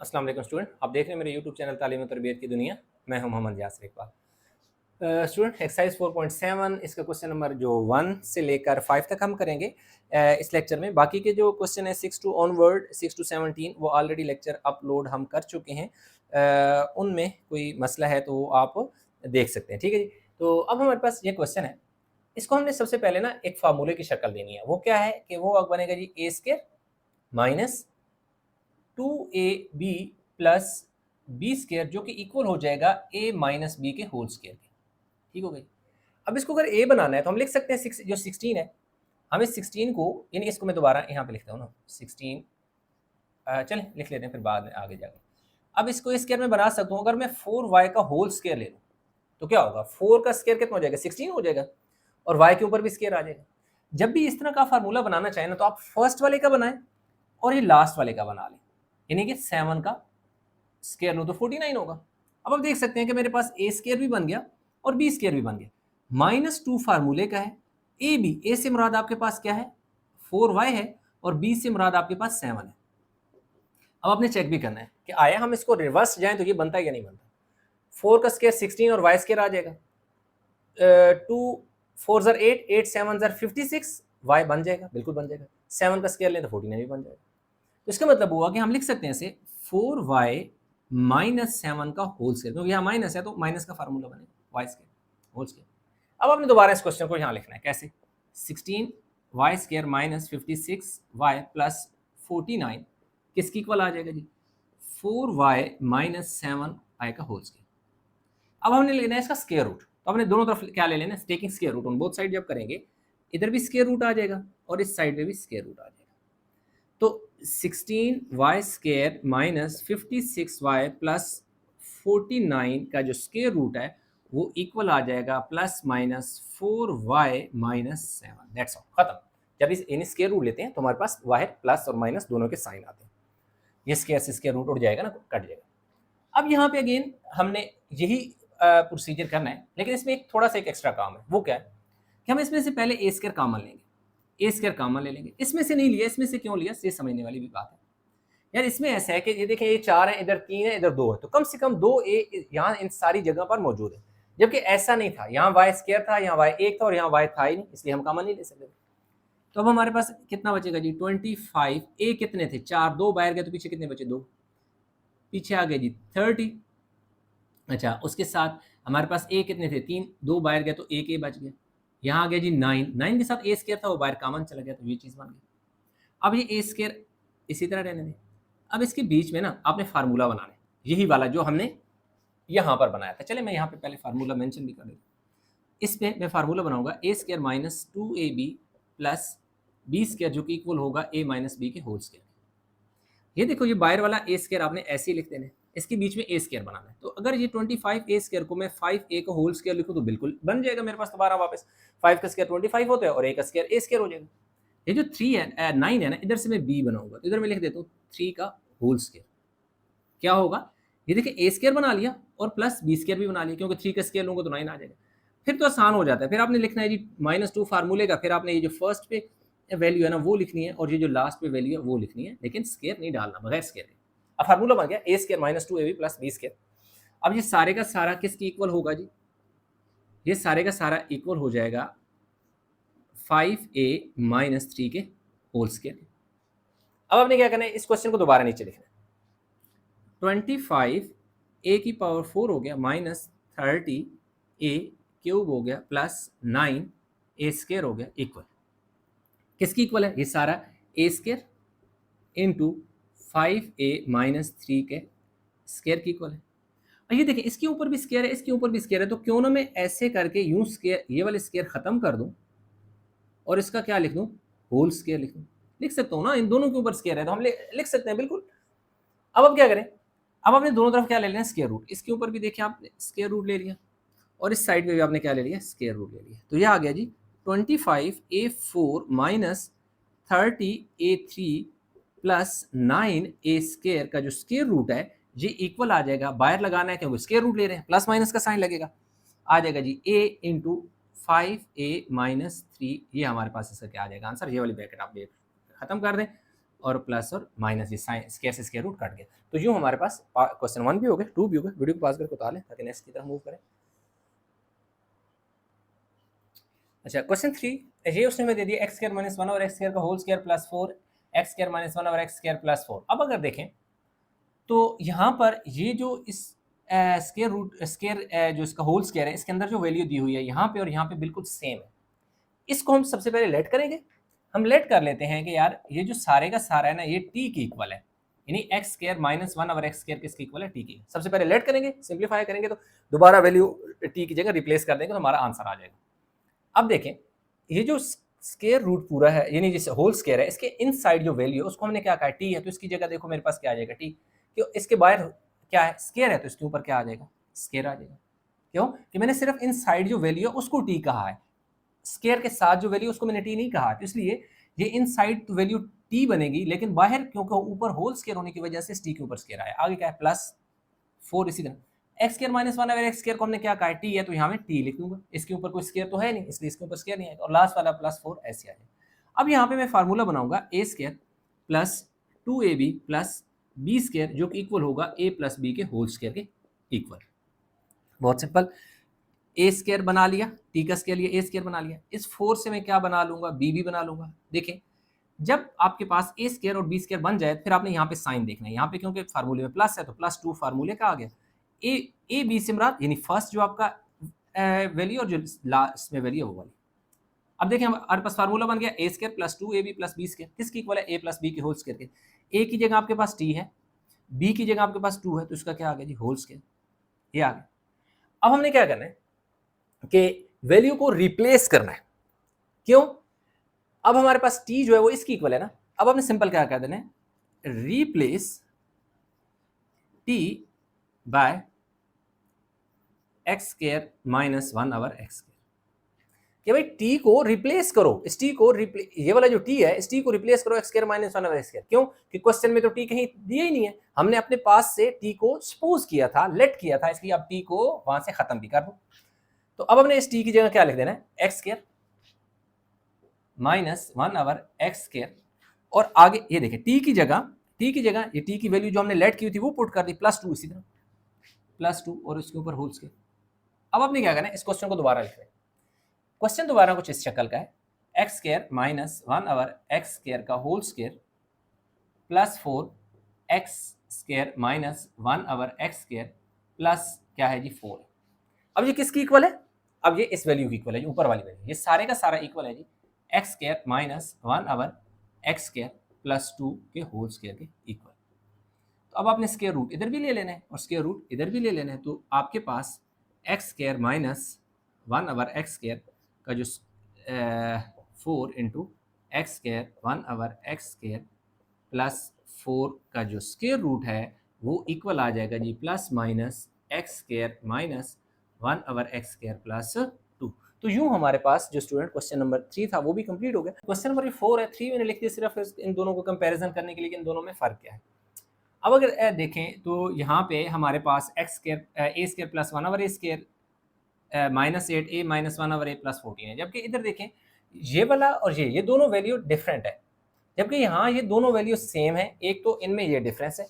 अस्सलाम वालेकुम स्टूडेंट, आप देख रहे हैं मेरे यूट्यूब चैनल तालीम और तरबियत की दुनिया। मैं हूं मोहम्मद यासिर इकबाल। स्टूडेंट एक्सरसाइज 4.7 इसका क्वेश्चन नंबर जो 1 से लेकर 5 तक हम करेंगे इस लेक्चर में। बाकी के जो क्वेश्चन है 6 टू ऑनवर्ड 6 टू 17 वो ऑलरेडी लेक्चर अपलोड हम कर चुके हैं। उनमें कोई मसला है तो वो आप देख सकते हैं, ठीक है जी। तो अब हमारे पास ये क्वेश्चन है, इसको हमने सबसे पहले ना एक फार्मूले की शक्ल देनी है। वो क्या है कि वो अब बनेगा जी a square minus 2ab plus b square जो कि इक्वल हो जाएगा a माइनस बी के होल स्क्वायर के। ठीक हो गई। अब इसको अगर a बनाना है तो हम लिख सकते हैं जो 16 है, हम इस 16 को यानी इसको मैं दोबारा यहाँ पे लिखता हूँ ना 16, चलें लिख लेते हैं फिर बाद में आगे जाके। अब इसको स्क्वायर में बना सकता हूँ। अगर मैं 4y का होल स्क्वायर ले लूँ तो क्या होगा, 4 का स्क्वायर कितना हो जाएगा 16 हो जाएगा और y के ऊपर भी स्क्वायर आ जाएगा। जब भी इस तरह का फार्मूला बनाना चाहें ना तो आप फर्स्ट वाले का बनाएं और ये लास्ट वाले का बना लें, यानी कि 7 का स्क्वायर लो तो 49 होगा। अब आप देख सकते हैं कि मेरे पास ए स्क्वायर भी बन गया और बी स्क्वायर भी बन गया। -2 फार्मूले का है। ए बी, ए से मुराद आपके पास क्या है 4y है और बी से मुराद आपके पास 7 है। अब आपने चेक भी करना है कि आया हम इसको रिवर्स जाएं तो ये बनता है या नहीं बनता। 4 का स्क्वायर 16 और y स्क्वायर आ जाएगा। 2 4 ज़र 8, 8 7 ज़र 56, y बन जाएगा, बिल्कुल बन जाएगा। 7 का स्क्वायर लें तो 49 भी बन जाएगा। तो इसका मतलब हुआ कि हम लिख सकते हैं इसे 4y माइनस 7 का होल स्क्वायर, क्योंकि यहाँ माइनस है तो माइनस का फार्मूला बने वाई स्क्वायर होल स्क्वायर। अब आपने दोबारा इस क्वेश्चन को यहाँ लिखना है कैसे, 16 Y square minus 56 Y plus 49 किसकी इक्वल आ जाएगा जी 4y माइनस 7i का होल स्क्वायर। अब हमने लेना है इसका स्क्वायर रूट, तो हमने दोनों तरफ क्या ले लेना है taking square root on both side. जब करेंगे इधर भी स्क्वायर रूट आ जाएगा और इस साइड पे भी स्क्वायर रूट आ जाएगा। तो 16y square minus 56y plus 49 का जो स्क्वायर रूट है वो इक्वल आ जाएगा plus minus 4y minus 7। That's all, खत्म। जब इस इन स्क्वायर रूट लेते हैं तो हमारे पास वाहिद प्लस और माइनस दोनों के साइन आते हैं। ये स्क्वायर से स्क्वायर रूट उड़ जाएगा ना, कट जाएगा। अब यहाँ पे अगेन हमने यही प्रोसीजर करना है, लेकिन इसमें एक थोड़ा सा एक एक्स्ट्रा काम है। वो क्या है कि हम इसमें से पहले ए स्क्वायर कॉमन लेंगे, ए स्क्वायर कॉमन ले लेंगे। इसमें से नहीं लिया, इसमें से क्यों लिया ये समझने वाली भी बात है यार। इसमें ऐसा है कि ये देखें ये 4 है, इधर 3 है, इधर 2 है, तो कम से कम 2 ए यहाँ इन सारी जगह पर मौजूद है। जबकि ऐसा नहीं था, यहाँ वाई स्क्वायर था, यहाँ वाई 1 था और यहाँ वाई था ही नहीं, इसलिए हम कॉमन नहीं ले सकते। तो अब हमारे पास कितना बचेगा जी 25। ए कितने थे 4, 2 बाहर गए तो पीछे कितने बचे 2, पीछे आ गए जी 30। अच्छा, उसके साथ हमारे पास ए कितने थे 3, 2 बाहर गए तो एक ए बच गया। यहाँ आ गया जी 9, 9 के साथ ए स्क्वायर था वो बाहर कॉमन चला गया तो ये चीज़ बन गई। अब ये ए स्क्वायर इसी तरह रहने दें। अब इसके बीच में ना आपने फार्मूला बनाना है, यही वाला जो हमने यहाँ पर बनाया था। चले मैं यहाँ पे पहले फार्मूला मेंशन भी कर देता हूँ। इस पे मैं फार्मूला बनाऊंगा a square minus 2ab plus b square जो कि इक्वल होगा a माइनस बी के होल स्क्वायर। ये देखो ये बाहर वाला ए स्क्वायर आपने ऐसे ही लिख देना है, इसके बीच में ए स्क्वायर बनाना है। तो अगर ये 25 ए स्क्वायर को मैं 5a का होल स्क्वायर लिखूँ तो बिल्कुल बन जाएगा मेरे पास दोबारा वापस। 5 का स्क्वायर 25 होता है और a का स्क्वायर a स्क्वायर हो जाएगा। ये जो 3 है 9 है ना, इधर से मैं b बनाऊंगा तो इधर मैं लिख देता हूँ 3 का होल स्क्वायर। क्या होगा ये देखिए ए स्क्वायर बना लिया और प्लस बी स्क्वायर भी बना लिया, क्योंकि 3 का स्क्वायर लूंगा तो 9 आ जाएगा। फिर तो आसान हो जाता है। फिर आपने लिखना है जी -2 फार्मूले का, फिर आपने ये जो फर्स्ट पे वैल्यू है ना वो लिखनी है और ये जो लास्ट पे वैल्यू है वो लिखनी है, लेकिन स्क्वायर नहीं डालना, बगैर स्क्वायर के। अब फार्मूला बन गया a square minus 2ab plus b square. अब ये सारे का सारा किसकी इक्वल होगा जी, ये सारे का सारा इक्वल हो जाएगा 5a माइनस 3 के होल स्क्वायर। अब आपने क्या करना है, इस क्वेश्चन को दोबारा नीचे लिखना है। 25 a की पावर 4 हो गया माइनस 30 a क्यूब हो गया प्लस 9 a स्क्वायर हो गया इक्वल किसकी इक्वल है, ये सारा a square into 5a minus 3 के स्क्वायर की इक्वल है। और ये देखिए इसके ऊपर भी स्क्वायर है, इसके ऊपर भी स्क्वायर है, तो क्यों ना मैं ऐसे करके यूं स्क्वायर ये वाले स्क्वायर खत्म कर दूं और इसका क्या लिख दूं होल स्क्वायर लिख दूं। लिख सकता हूं ना, इन दोनों के ऊपर स्क्वायर है तो हम लिख सकते हैं बिल्कुल। अब क्या करें, अब आपने दोनों तरफ क्या ले लेना है स्क्वायर रूट। इसके ऊपर भी देखिए आपने स्क्वायर रूट ले लिया और इस साइड पे भी आपने क्या ले लिया स्क्वायर रूट ले लिया। तो ये आ गया जी 25a4 minus 30a3 plus 9a square का जो स्क्वायर रूट है ये इक्वल आ जाएगा, बाहर लगाना है क्योंकि स्क्वायर रूट ले रहे हैं, प्लस माइनस का साइन लगेगा, आ जाएगा जी a इंटू 5a माइनस 3। ये हमारे पास इसका क्या आ जाएगा आंसर, ये वाली ब्रैकेट आप खत्म कर दें और प्लस और माइनस, ये साइन स्क्वायर से स्क्वायर रूट कट गया। तो यूँ हमारे पास क्वेश्चन 1 भी हो गया, 2 भी हो गया। वीडियो को पास करके उतार लें ताकि नेक्स्ट की तरफ मूव करें। अच्छा, क्वेश्चन 3 ये उसने हमें दे दिया एक्स स्क्वायर माइनस 1 और एक्स स्क्वायर का whole square plus 4 x square minus 1 और एक्स स्क्वायर प्लस 4। अब अगर देखें तो यहाँ पर ये जो इस स्क्वायर रूट स्क्वायर जो इसका होल स्क्वायर है, इसके अंदर जो वैल्यू दी हुई है यहाँ पे और यहाँ पे बिल्कुल सेम है। इसको हम सबसे पहले लेट करेंगे। हम लेट कर लेते हैं कि यार ये जो सारे का सारा है ना, ये टी की इक्वल है, यानी एक्स स्क्वायर माइनस 1 और एक्स स्क्वायर किसके इक्वल है, टी की। सबसे पहले लेट करेंगे, सिंप्लीफाई करेंगे तो दोबारा वैल्यू टी की जगह रिप्लेस कर देंगे तो हमारा आंसर आ जाएगा। अब देखें ये जो स्क्वायर रूट पूरा है, यानी जैसे होल स्क्वायर है, इसके इनसाइड जो वैल्यू है उसको हमने क्या कहा, टी है, तो इसकी जगह देखो मेरे पास क्या आ जाएगा, टी। क्यों, इसके बाहर क्या है, स्क्वायर है, तो इसके ऊपर क्या आ जाएगा, स्क्वायर आ जाएगा। क्यों कि मैंने सिर्फ इनसाइड जो वैल्यू है उसको टी कहा है, स्क्वायर के साथ जो वैल्यू उसको मैंने टी नहीं कहा, तो इसलिए ये इनसाइड तो वैल्यू टी बनेगी, लेकिन बाहर क्योंकि ऊपर होल स्क्वायर होने की वजह से टी के ऊपर स्क्वायर आया। आगे क्या है, प्लस 4। इसी तरह एक्स स्क्वायर माइनस 1, अगर एक्स स्क्वायर को हमने क्या कहा, टी है, तो यहाँ में टी लिख दूंगा, इसके ऊपर कोई स्क्वायर तो है नहीं इसलिए इसके ऊपर स्क्वायर नहीं आएगा, और लास्ट वाला प्लस 4 ऐसे आएगा। अब यहाँ पे मैं फार्मूला बनाऊंगा a square plus 2ab plus b square जो कि इक्वल होगा a प्लस बी के होल स्क्वायर के इक्वल। बहुत सिंपल, ए स्क्वायर बना लिया, टी का स्क्वायर लिया, ए स्क्वायर बना लिया। इस 4 से मैं क्या बना लूंगा, बी भी बना लूंगा। देखें जब आपके पास ए स्क्वायर और बी स्क्वायर बन जाए फिर आपने यहाँ पे साइन देखना है, यहाँ पे क्योंकि फार्मूले में प्लस है तो प्लस 2 फार्मूले का आ गया। ए बी से मुराद यानी फर्स्ट जो आपका वैल्यू और जो लास्ट में वैल्यू है वो वाली। अब देखिए हमारे पास फार्मूला बन गया a square plus 2ab plus b square, किसकी इक्वल है, ए प्लस बी के होल स्क्वायर के। ए की जगह आपके पास टी है, बी की जगह आपके पास 2 है, तो इसका क्या आ गया जी, होल स्क्वायर, ये आ गया। अब हमने क्या करना है कि वैल्यू को रिप्लेस करना है। क्यों, अब हमारे पास t जो है वो इसकी इक्वल है ना, अब हमने सिंपल क्या कर देना है, replace t by X square minus 1 over x square. कि भाई t को रिप्लेस करो, इस t को ये वाला जो t है इस t को रिप्लेस करो x square minus 1 over x square. क्यों कि क्वेश्चन में तो t कहीं दिया ही नहीं है, हमने अपने पास से t को सपोज किया था, लेट किया था, इसलिए अब t को वहां से खत्म भी कर दो। तो अब हमने इस t की जगह क्या लिख देना है, x square minus 1 over x square, और आगे ये देखिए t की जगह ये t की वैल्यू जो हमने लेट की थी वो पुट कर दी, प्लस 2, इसी तरह प्लस 2 और इसके ऊपर होल स्क्वायर। अब आपने क्या करना है, इस क्वेश्चन को दोबारा लिख रहे हैं। क्वेश्चन दोबारा कुछ इस शक्ल का है, x square minus 1 over x square का whole square plus 4 x square minus 1 over x square plus क्या है जी 4। अब ये किसकी इक्वल है, अब ये इस वैल्यू की इक्वल है, जो ऊपर वाली वैल्यू, ये सारे का सारा इक्वल है जी x square minus 1 over x square plus 2 के होल स्क्वायर के इक्वल। तो अब आपने स्क्वायर रूट इधर भी ले लेना है और स्क्वायर रूट इधर भी ले लेना है, तो आपके पास x square minus 1 over x square का जो 4 into x square 1 over x square plus 4 का जो स्क्वायर रूट है वो इक्वल आ जाएगा जी plus minus x square minus 1 over x square plus 2। तो यूं हमारे पास जो स्टूडेंट क्वेश्चन नंबर 3 था वो भी कंप्लीट हो गया। क्वेश्चन नंबर 4 है, 3 मैंने लिख दिया सिर्फ इन दोनों को कंपैरिजन करने के लिए कि इन दोनों में फ़र्क क्या है। अब अगर देखें तो यहाँ पे हमारे पास x square A square plus 1 over a square minus 8 A minus 1 over A plus 14 है, जबकि इधर देखें ये वाला और ये दोनों वैल्यू डिफरेंट है, जबकि यहाँ ये दोनों वैल्यू सेम है। एक तो इनमें ये डिफरेंस है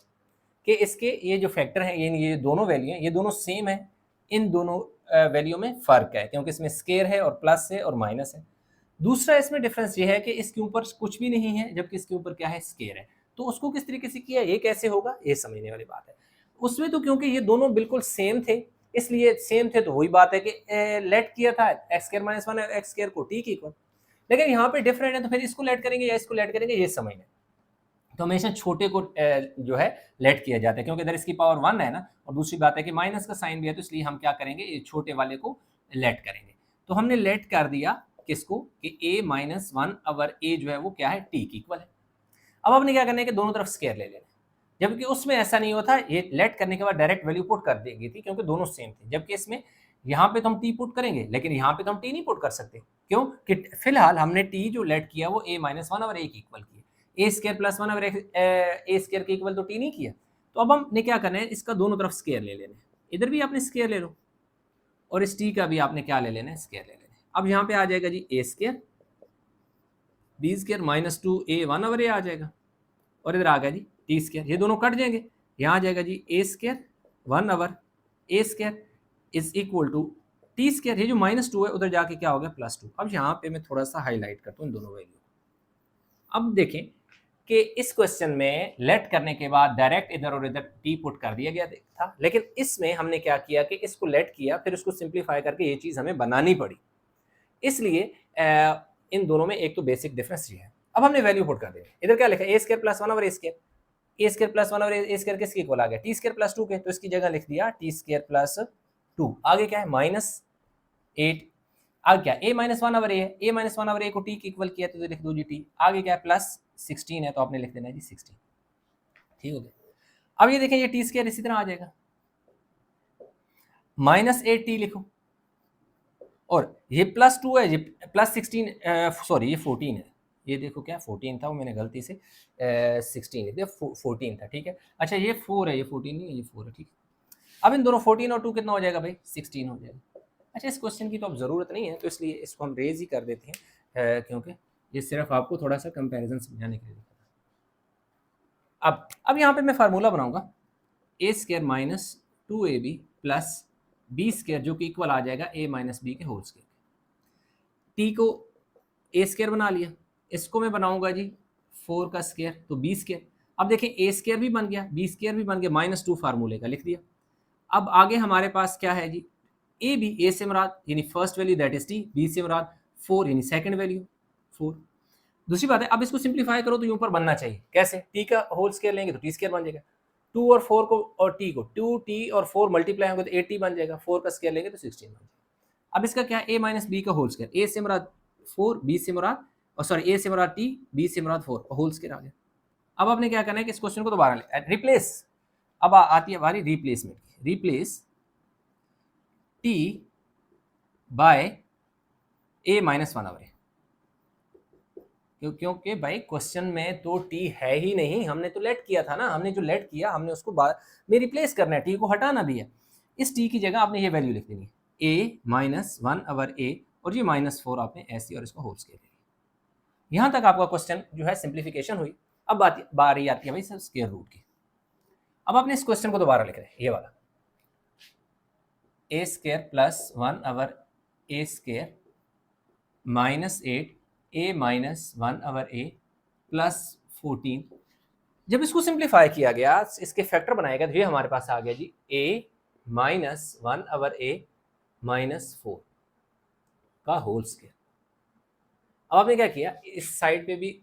कि इसके ये जो फैक्टर हैं ये दोनों वैल्यू हैं ये दोनों सेम है, इन दोनों वैल्यू में फ़र्क है क्योंकि इसमें स्केयर है और प्लस है और माइनस है। दूसरा इसमें डिफरेंस ये है कि इसके ऊपर कुछ भी नहीं है जबकि इसके ऊपर क्या है, स्केयर है। तो उसको किस तरीके से किया, ये कैसे होगा, ये समझने वाली बात है। उसमें तो क्योंकि ये दोनों बिल्कुल सेम थे, इसलिए सेम थे तो वही बात है कि लेट किया था x square minus 1 x square को टी की इक्वल, लेकिन यहाँ पे डिफरेंट है तो फिर इसको लेट करेंगे या इसको लेट करेंगे, ये समझना। तो हमेशा छोटे को जो है लेट किया जाता है क्योंकि इधर इसकी पावर 1 है ना, और दूसरी बात है कि माइनस का साइन भी है, तो इसलिए हम क्या करेंगे, ये छोटे वाले को लेट करेंगे। तो हमने लेट कर दिया किसको कि a माइनस 1 ओवर a जो है वो क्या है, t की इक्वल है। अब आपने क्या करना है कि दोनों तरफ स्क्वायर ले लेना, जबकि उसमें ऐसा नहीं होता, ये लेट करने के बाद डायरेक्ट वैल्यू पुट कर देगी थी क्योंकि दोनों सेम थे, जबकि इसमें यहाँ पे तो हम t पुट करेंगे लेकिन यहाँ पे तो हम t नहीं पुट कर सकते। क्यों कि फिलहाल हमने t जो लेट किया वो a माइनस 1 ओवर a की इक्वल किया, ए square plus 1 over a square के इक्वल तो टी नहीं किया। तो अब हमने क्या करना है, इसका दोनों तरफ स्क्वायर ले लेना है, इधर भी आपने स्क्वायर ले लो और इस टी का भी आपने क्या ले लेना है, स्क्वायर ले लेना है। अब यहाँ पे आ जाएगा जी a square b square minus 2 a 1 over a आ जाएगा, और इधर आ गया जी टी स्क्वायर, ये दोनों कट जाएंगे, यहाँ आ जाएगा जी a square 1 over a square is equal to t square, ये जो -2 है उधर जाके क्या हो गया +2। अब यहाँ पे मैं थोड़ा सा हाईलाइट करता हूँ इन दोनों वैल्यू। अब देखें कि इस क्वेश्चन में लेट करने के बाद डायरेक्ट इधर और इधर टी पुट कर दिया गया था, लेकिन इसमें हमने क्या किया कि इसको लेट किया, फिर उसको सिंप्लीफाई करके ये चीज़ हमें बनानी पड़ी। इसलिए इन दोनों में एक तो बेसिक डिफरेंस ये है। अब हमने वैल्यू पुट कर दी, इधर क्या लिखा ए square + 1 over a square, A square + 1 over a square किसके इक्वल आ गया टी स्क्वायर + 2 के, तो इसकी जगह लिख दिया टी स्क्वायर + 2। आगे क्या है -8, आगे क्या a -1 ओवर ए है, a -1 ओवर ए को t के इक्वल किया तो लिख दो जी t। आगे क्या है +16 है तो आपने लिख देना है जी 16। ठीक हो गया। अब ये देखें ये टी स्क्वायर इसी तरह आ जाएगा, -8t लिखो, और ये +2 है, ये +16 सॉरी ये 14 है, ये देखो क्या 14 था, वो मैंने गलती से 16 लिख दिया, 14 था। ठीक है, अच्छा ये 4 है, ये 14 नहीं है, ये 4 है। ठीक है, अब इन दोनों 14 और 2 कितना हो जाएगा भाई 16 हो जाएगा। अच्छा इस क्वेश्चन की तो अब ज़रूरत नहीं है, तो इसलिए इसको हम रेज ही कर देते हैं, क्योंकि ये सिर्फ आपको थोड़ा सा कंपैरिजन समझाने के लिए। अब यहाँ पे मैं फार्मूला बनाऊंगा a square -2ab plus b square जो कि इक्वल आ जाएगा a - b के होल स्क्वायर। टी को ए स्क्वायर बना लिया, इसको मैं बनाऊंगा जी 4 का स्क्वायर तो बी स्क्वायर। अब देखें ए स्क्वायर भी बन गया, बी स्क्वायर भी बन गया, -2 फार्मूले का लिख दिया। अब आगे हमारे पास क्या है जी ए बी, ए से मुराद यानी first value that is T, B से मुराद 4 यानी सेकंड वैल्यू 4। दूसरी बात है अब इसको सिंप्लीफाई करो तो ये ऊपर बनना चाहिए, कैसे टी का होल स्क्वायर लेंगे तो टी स्क्वायर बन जाएगा, 2 और 4 को और टी को 2t और 4 मल्टीप्लाई होंगे तो 8t बन जाएगा, 4 का स्क्वायर लेंगे तो 16 बन जाएगा। अब इसका क्या है a - b का होल स्क्वायर, ए से मुराद 4, बी से मुराद और सॉरी ए से मुराद टी, बी से मुराद 4 होल स्क्वायर आ गया। अब आपने क्या करना है कि इस क्वेश्चन को दोबारा रिप्लेस, अब आती है हमारी replacement, replace t by a - 1 over a, क्योंकि भाई क्वेश्चन में तो t है ही नहीं, हमने तो लेट किया था ना, हमने जो लेट किया हमने उसको बाद में रिप्लेस करना है, t को हटाना भी है। इस t की जगह आपने ये वैल्यू लिख देनी है a - 1 ओवर a और ये -4 आपने ऐसे और इसको होल स्क्वायर ले लिया। यहाँ तक आपका क्वेश्चन जो है सिंप्लीफिकेशन हुई। अब बारी आती है भाई सर स्क्वायर रूट की। अब आपने इस क्वेश्चन को दोबारा लिख रहे हैं, ये वाला a square + 1 over a square -8 a - 1 over a plus 14। जब इसको सिंप्लीफाई किया गया, इसके फैक्टर बनाया गया, तो ये हमारे पास आ गया जी a - 1 ओवर a -4 का होल स्क्वायर। अब आपने क्या किया, इस साइड पे भी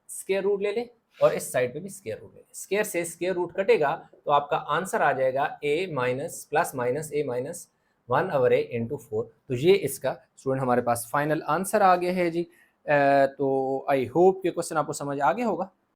स्क्वायर रूट ले ले और इस साइड पे भी स्क्वायर रूट ले ले, स्क्वायर से स्क्वायर रूट कटेगा तो आपका आंसर आ जाएगा a ± a - 1 over a into 4। तो ये इसका स्टूडेंट हमारे पास फाइनल आंसर आ गया है जी। तो आई होप कि क्वेश्चन आपको समझ आ गया होगा।